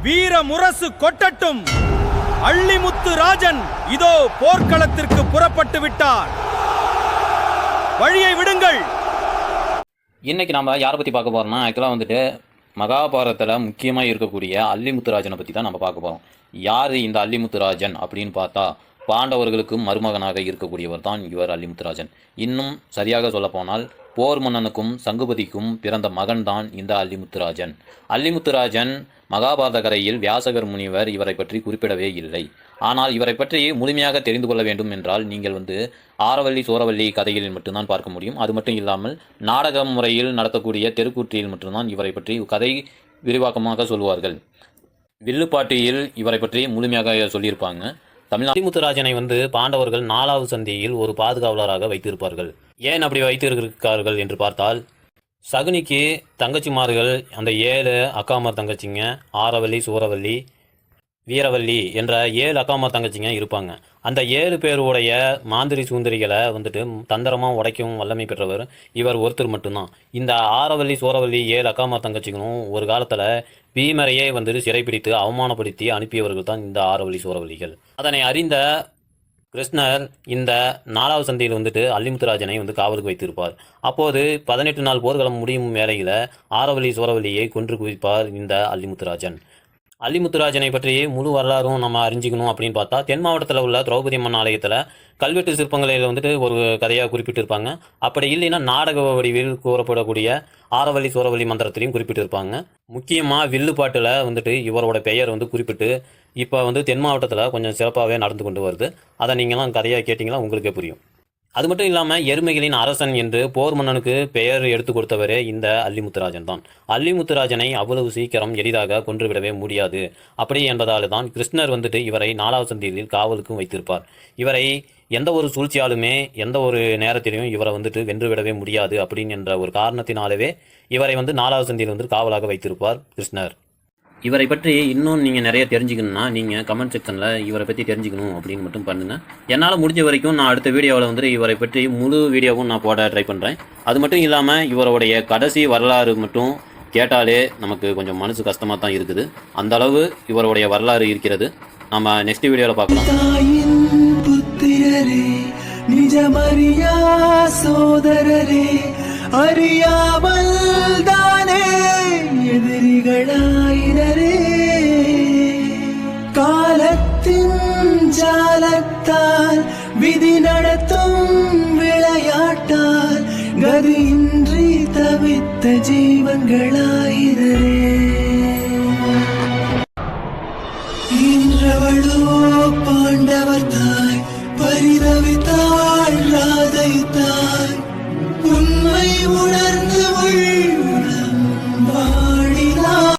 வீர முரசு கொட்டட்டும். அள்ளிமுத்து ராஜன் இதோ போர்க்களத்திற்கு புறப்பட்டு விட்டார். வழியை விடுங்கள். இன்னைக்கு நம்ம யாரை பற்றி பார்க்க போறோம்னா, ஆக்சுவலாக வந்துட்டு மகாபாரதத்தில் முக்கியமாக இருக்கக்கூடிய அள்ளிமுத்துராஜனை பற்றி தான் நம்ம பார்க்க போகிறோம். யார் இந்த அள்ளிமுத்துராஜன் அப்படின்னு பார்த்தா, பாண்டவர்களுக்கும் மருமகனாக இருக்கக்கூடியவர் தான் இவர் அள்ளிமுத்துராஜன். இன்னும் சரியாக சொல்லப்போனால் போர் மன்னனுக்கும் சங்குபதிக்கும் பிறந்த மகன் தான் இந்த அள்ளிமுத்துராஜன். அள்ளிமுத்துராஜன் மகாபாரத கரையில் வியாசகர் முனிவர் இவரை பற்றி குறிப்பிடவே இல்லை. ஆனால் இவரை பற்றி முழுமையாக தெரிந்து கொள்ள வேண்டும் என்றால் நீங்கள் ஆரவல்லி சோரவல்லி கதைகளில் மட்டும்தான் பார்க்க முடியும். அது மட்டும் இல்லாமல் நாடக முறையில் நடத்தக்கூடிய தெருக்கூற்றியில் மட்டும்தான் இவரை பற்றி கதை விரிவாக்கமாக சொல்லுவார்கள். வில்லுப்பாட்டியில் இவரை பற்றி முழுமையாக சொல்லியிருப்பாங்க. அள்ளிமுத்துராஜனை பாண்டவர்கள் 4வது சந்தியில் ஒரு பாதுகாவலராக வைத்திருப்பார்கள். ஏன் அப்படி வைத்திருக்கிறார்கள் என்று பார்த்தால், சகுனிக்கு தங்கச்சிமார்கள் அந்த 7 அக்காமார் தங்கச்சிங்க, ஆரவல்லி சூரவல்லி வீரவல்லி என்ற 7 அக்காமார் தங்கச்சிங்க இருப்பாங்க. அந்த 7 பேருடைய மாந்திரி சூந்தரிகளை தந்திரமாக உடைக்கும் வல்லமை பெற்றவர் இவர் ஒருத்தர் மட்டும்தான். இந்த ஆரவல்லி சூரவல்லி 7 அக்காமார் தங்கச்சிகளும் ஒரு காலத்தில் பீமரையே சிறைப்பிடித்து அவமானப்படுத்தி அனுப்பியவர்கள் தான் இந்த ஆரவல்லி சூரவல்லிகள். அதனை அறிந்த கிருஷ்ணர் இந்த 4வது சந்தியில் அள்ளிமுத்துராஜனை காவலுக்கு வைத்திருப்பார். அப்போது 18 நாள் போர்க்களம் முடியும் வேளையில் ஆரவல்லி சூரவல்லியை கொன்று குவிப்பார் இந்த அள்ளிமுத்துராஜன். அள்ளிமுத்துராஜனை பற்றி முழு வரலாறும் நம்ம அறிஞ்சிக்கணும் அப்படின்னு பார்த்தா, தென் மாவட்டத்தில் உள்ள திரௌபதி அம்மன் ஆலயத்தில் கல்வெட்டு சிற்பங்களில் ஒரு கதையாக குறிப்பிட்டிருப்பாங்க. அப்படி இல்லைன்னா நாடக வடிவில் கூறப்படக்கூடிய ஆரவல்லி சூரவல்லி மந்திரத்திலையும் குறிப்பிட்டிருப்பாங்க. முக்கியமாக வில்லுப்பாட்டில் இவரோட பெயர் குறிப்பிட்டு இப்போ தென் மாவட்டத்தில் கொஞ்சம் சிறப்பாகவே நடந்து கொண்டு வருது. அதை நீங்களாம் கதையாக கேட்டிங்கன்னா உங்களுக்கே புரியும். அது மட்டும் இல்லாமல் எருமைகளின் அரசன் என்று போர் மன்னனுக்கு பெயர் எடுத்து கொடுத்தவரே இந்த அள்ளிமுத்துராஜன் தான். அள்ளிமுத்துராஜனை அவ்வளவு சீக்கிரம் எளிதாக கொன்றுவிடவே முடியாது. அப்படி என்பதால் தான் கிருஷ்ணர் இவரை 4வது சந்தியில் காவலுக்கும் வைத்திருப்பார். இவரை எந்த ஒரு சூழ்ச்சியாலுமே எந்த ஒரு நேரத்திலையும் இவரை வென்றுவிடவே முடியாது அப்படின்னு என்ற ஒரு காரணத்தினாலவே இவரை 4வது சந்தியில் காவலாக வைத்திருப்பார் கிருஷ்ணர். இவரை பற்றி இன்னும் நீங்கள் நிறைய தெரிஞ்சுக்கணுன்னா நீங்கள் கமெண்ட் செக்ஷனில் இவரை பற்றி தெரிஞ்சுக்கணும் அப்படின்னு மட்டும் பண்ணுங்கள். என்னால் முடிஞ்ச வரைக்கும் நான் அடுத்த வீடியோவில் இவரை பற்றி முழு வீடியோவும் நான் போட ட்ரை பண்ணுறேன். அது மட்டும் இல்லாமல் இவருடைய கடைசி வரலாறு மட்டும் கேட்டாலே நமக்கு கொஞ்சம் மனசு கஷ்டமாக தான் இருக்குது. அந்த அளவு இவருடைய வரலாறு இருக்கிறது. நம்ம நெக்ஸ்ட் வீடியோவில் பார்க்கலாம். நிஜமறியா சோதரரே, அறியாமல் தானே எதிரிகளாயினரே, காலத்தின் ஜாலத்தால் விதி நடத்தும் விளையாட்டால் கதியின்றி தவித்த ஜீவன்களாயினரே.